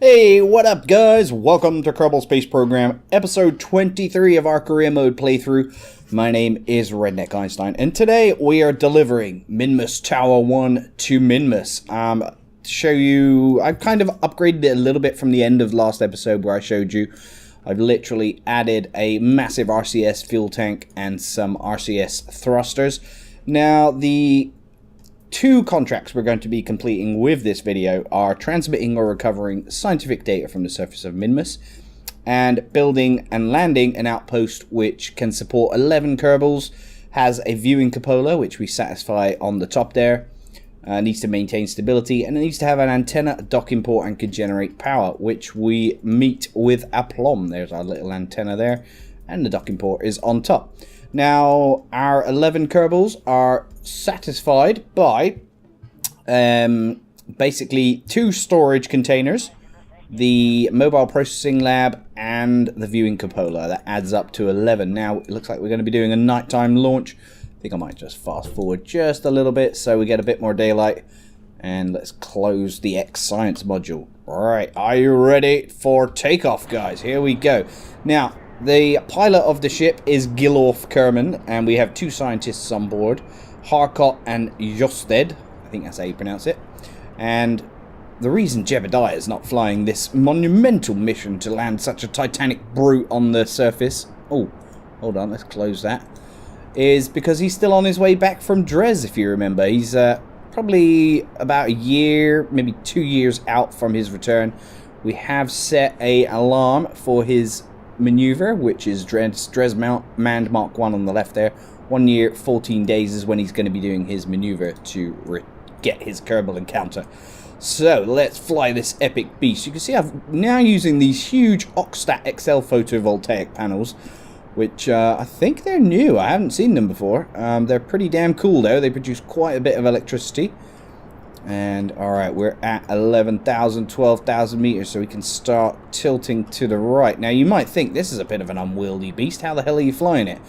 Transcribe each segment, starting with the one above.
Hey, what up guys? Welcome to Kerbal Space Program, episode 23 of our career mode playthrough. My name is REinstein, and today we are delivering Minmus Tower 1 to Minmus. To show you, I've kind of upgraded it a little bit from the end of last episode where I showed you. I've literally added a massive RCS fuel tank and some RCS thrusters. Now, the two contracts we're going to be completing with this video are transmitting or recovering scientific data from the surface of Minmus and building and landing an outpost which can support 11 kerbals, has a viewing cupola which we satisfy on the top there, needs to maintain stability, and it needs to have an antenna, a docking port, and can generate power, which we meet with aplomb. There's our little antenna there, and the docking port is on top. Now, our 11 kerbals are satisfied by basically 2 storage containers, the mobile processing lab, and the viewing cupola. That adds up to 11. Now, it looks like we're going to be doing a nighttime launch. I think I might just fast forward just a little bit so we get a bit more daylight. And let's close the X Science module. Alright, are you ready for takeoff, guys? Here we go. Now, the pilot of the ship is Gilorf Kerman, and we have 2 scientists on board, Harkot and Josted. I think that's how you pronounce it. And the reason Jebediah is not flying this monumental mission to land such a titanic brute on the surface, oh, hold on, let's close that, is because he's still on his way back from Dres, if you remember. He's probably about a year, maybe 2 years out from his return. We have set a alarm for his maneuver, which is Dres Manned Mark 1 on the left there. 1 year, 14 days is when he's going to be doing his maneuver to get his Kerbal encounter. So let's fly this epic beast. You can see I'm now using these huge Oxstat XL photovoltaic panels, which I think they're new. I haven't seen them before. They're pretty damn cool though. They produce quite a bit of electricity. And alright, we're at 11,000, 12,000 meters, so we can start tilting to the right. Now, you might think this is a bit of an unwieldy beast. How the hell are you flying it?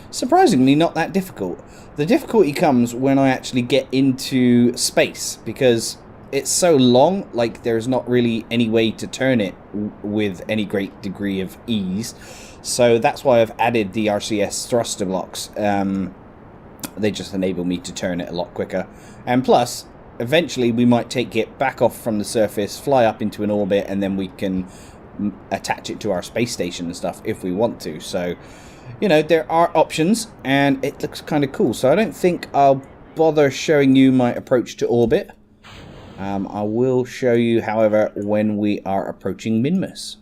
Surprisingly, not that difficult. The difficulty comes when I actually get into space, because it's so long, like there's not really any way to turn it with any great degree of ease. So that's why I've added the RCS thruster blocks. They just enable me to turn it a lot quicker. And plus, eventually we might take it back off from the surface, fly up into an orbit, and then we can attach it to our space station and stuff if we want to. So, you know, there are options, and it looks kind of cool. So I don't think I'll bother showing you my approach to orbit. I will show you, however, when we are approaching Minmus.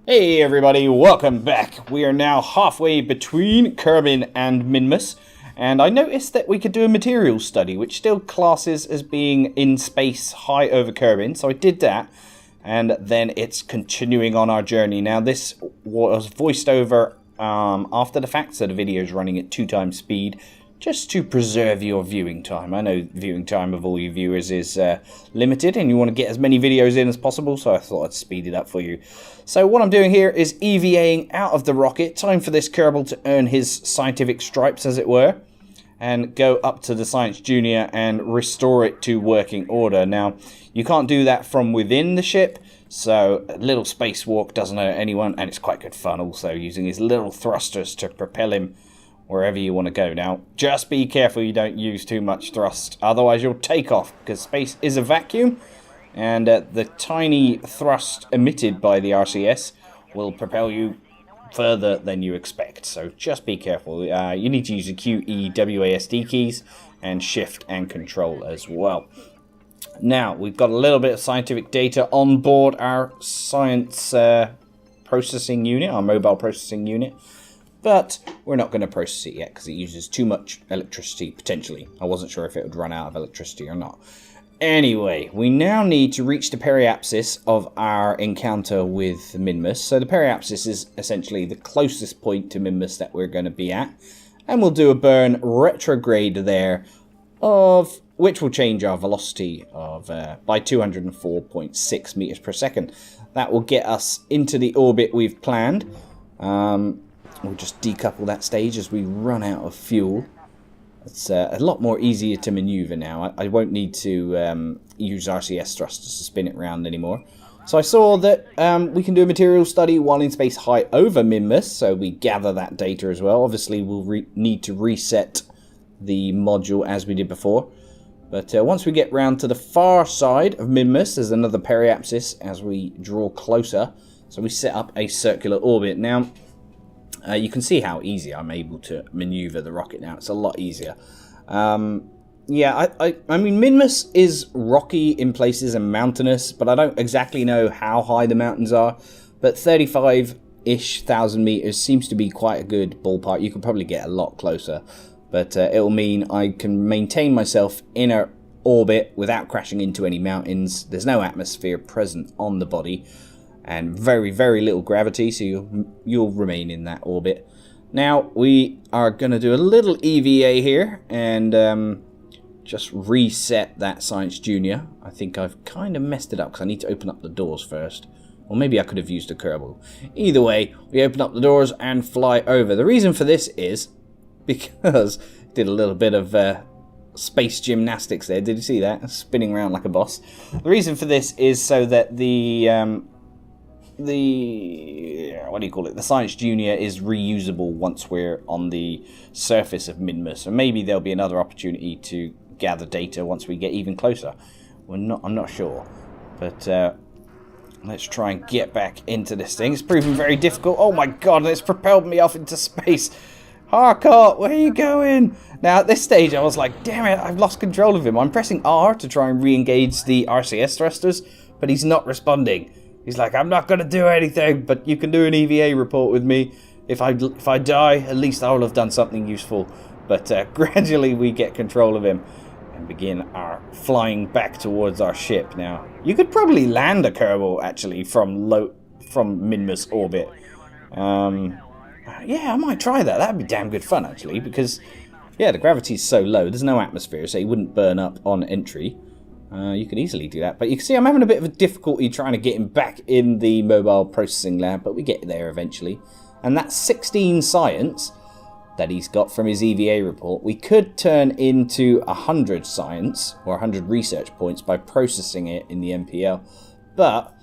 Hey everybody, welcome back. We are now halfway between Kerbin and Minmus, and I noticed that we could do a materials study, which still classes as being in space high over Kerbin, so I did that, and then it's continuing on our journey. Now this was voiced over after the fact, so the video is running at 2 times speed, just to preserve your viewing time. I know viewing time of all you viewers is limited, and you want to get as many videos in as possible, so I thought I'd speed it up for you. So what I'm doing here is EVAing out of the rocket. Time for this Kerbal to earn his scientific stripes, as it were, and go up to the Science Junior and restore it to working order. Now, you can't do that from within the ship, so a little spacewalk doesn't hurt anyone, and it's quite good fun also, using his little thrusters to propel him wherever you want to go. Now, just be careful you don't use too much thrust, otherwise you'll take off, because space is a vacuum, and the tiny thrust emitted by the RCS will propel you further than you expect. So just be careful. You need to use the QE WASD keys and shift and control as well. Now, we've got a little bit of scientific data on board our science processing unit, our mobile processing unit. But we're not going to process it yet because it uses too much electricity, potentially. I wasn't sure if it would run out of electricity or not. Anyway, we now need to reach the periapsis of our encounter with Minmus. So the periapsis is essentially the closest point to Minmus that we're going to be at. And we'll do a burn retrograde there, of which will change our velocity of by 204.6 meters per second. That will get us into the orbit we've planned. We'll just decouple that stage as we run out of fuel. It's a lot more easier to maneuver now. I won't need to use RCS thrusters to spin it around anymore. So I saw that we can do a material study while in space high over Minmus, so we gather that data as well. Obviously, we'll need to reset the module as we did before. But once we get round to the far side of Minmus, there's another periapsis as we draw closer. So we set up a circular orbit. Now, you can see how easy I'm able to maneuver the rocket now. It's a lot easier. Yeah, I mean, Minmus is rocky in places and mountainous, but I don't exactly know how high the mountains are. But 35-ish thousand meters seems to be quite a good ballpark. You could probably get a lot closer. But it'll mean I can maintain myself in an orbit without crashing into any mountains. There's no atmosphere present on the body. And very, very little gravity, so you'll remain in that orbit. Now, we are going to do a little EVA here. And just reset that Science Junior. I think I've kind of messed it up because I need to open up the doors first. Or maybe I could have used a Kerbal. Either way, we open up the doors and fly over. The reason for this is because I did a little bit of space gymnastics there. Did you see that? Spinning around like a boss. The reason for this is so that the what do you call it? The Science Junior is reusable once we're on the surface of Minmus. So maybe there'll be another opportunity to gather data once we get even closer. I'm not sure, but let's try and get back into this thing. It's proven very difficult. Oh my god, it's propelled me off into space. Harcourt, where are you going? Now at this stage I was like, damn it, I've lost control of him. I'm pressing R to try and re-engage the RCS thrusters, but he's not responding. He's like, I'm not going to do anything, but you can do an EVA report with me. If I die, at least I will have done something useful. But gradually we get control of him and begin our flying back towards our ship. Now, you could probably land a Kerbal, actually, from Minmus orbit. Yeah, I might try that. That'd be damn good fun, actually, because, yeah, the gravity's so low. There's no atmosphere, so he wouldn't burn up on entry. You could easily do that. But you can see I'm having a bit of a difficulty trying to get him back in the mobile processing lab, but we get there eventually. And that 16 science that he's got from his EVA report, we could turn into 100 science or 100 research points by processing it in the MPL. But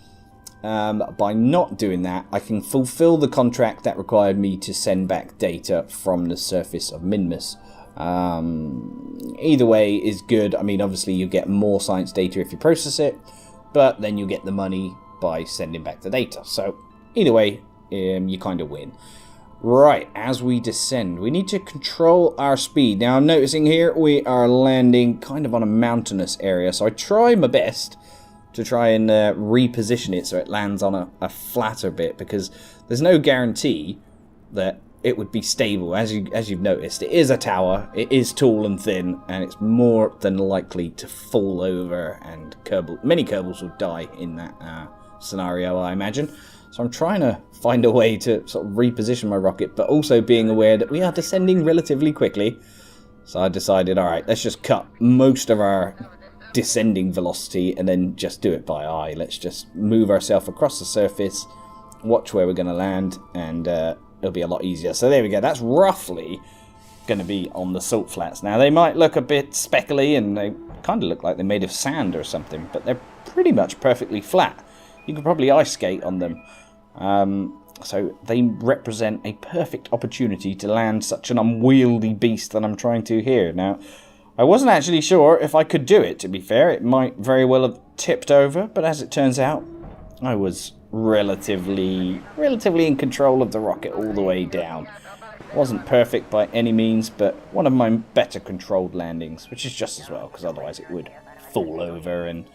by not doing that, I can fulfill the contract that required me to send back data from the surface of Minmus. Either way is good. I mean, obviously you get more science data if you process it, but then you get the money by sending back the data. So either way, you kind of win. Right, as we descend, we need to control our speed. Now I'm noticing here we are landing kind of on a mountainous area, so I try my best to try and reposition it so it lands on a flatter bit, because there's no guarantee that it would be stable. As you've noticed, it is a tower, it is tall and thin, and it's more than likely to fall over, and many Kerbals will die in that scenario, I imagine. So I'm trying to find a way to sort of reposition my rocket, but also being aware that we are descending relatively quickly. So I decided, alright, let's just cut most of our descending velocity and then just do it by eye. Let's just move ourselves across the surface, watch where we're going to land, and it'll be a lot easier. So there we go. That's roughly going to be on the salt flats. Now, they might look a bit speckly, and they kind of look like they're made of sand or something, but they're pretty much perfectly flat. You could probably ice skate on them. So they represent a perfect opportunity to land such an unwieldy beast that I'm trying to here. Now, I wasn't actually sure if I could do it, to be fair. It might very well have tipped over, but as it turns out, I was relatively in control of the rocket all the way down. Wasn't perfect by any means, but one of my better controlled landings, which is just as well, because otherwise it would fall over, and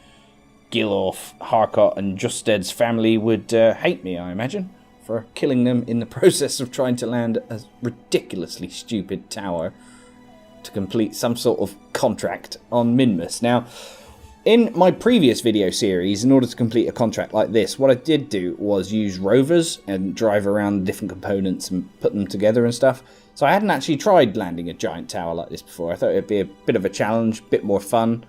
Gilorf, Harcourt and Justed's family would hate me, I imagine, for killing them in the process of trying to land a ridiculously stupid tower to complete some sort of contract on Minmus. Now, in my previous video series, in order to complete a contract like this, what I did do was use rovers and drive around the different components and put them together and stuff. So I hadn't actually tried landing a giant tower like this before. I thought it'd be a bit of a challenge, a bit more fun,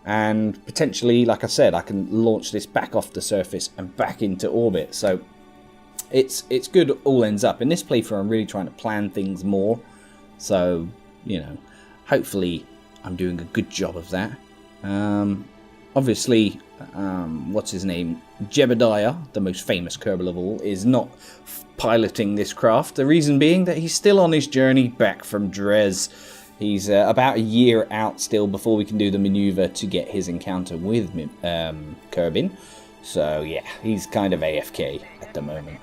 and potentially, like I said, I can launch this back off the surface and back into orbit. So it's good all ends up. In this playthrough, I'm really trying to plan things more. So, you know, hopefully I'm doing a good job of that. Obviously, what's his name? Jebediah, the most famous Kerbal of all, is not piloting this craft. The reason being that he's still on his journey back from Dres. He's about a year out still before we can do the maneuver to get his encounter with Kerbin. So yeah, he's kind of AFK at the moment.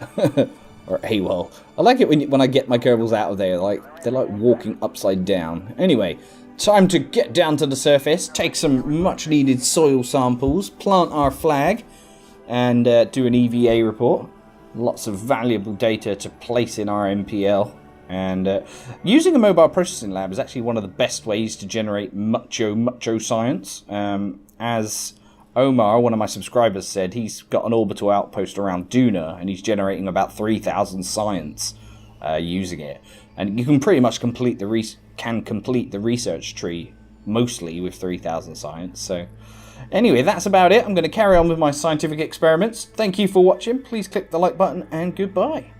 Or AWOL. I like it when I get my Kerbals out of there. They're like walking upside down. Anyway, time to get down to the surface, take some much needed soil samples, plant our flag, and do an EVA report. Lots of valuable data to place in our MPL. And using a mobile processing lab is actually one of the best ways to generate mucho science. As Omar, one of my subscribers, said, he's got an orbital outpost around Duna, and he's generating about 3,000 science using it. And you can pretty much complete the research tree mostly with 3,000 science. So anyway, that's about it. I'm going to carry on with my scientific experiments. Thank you for watching. Please click the like button, and goodbye.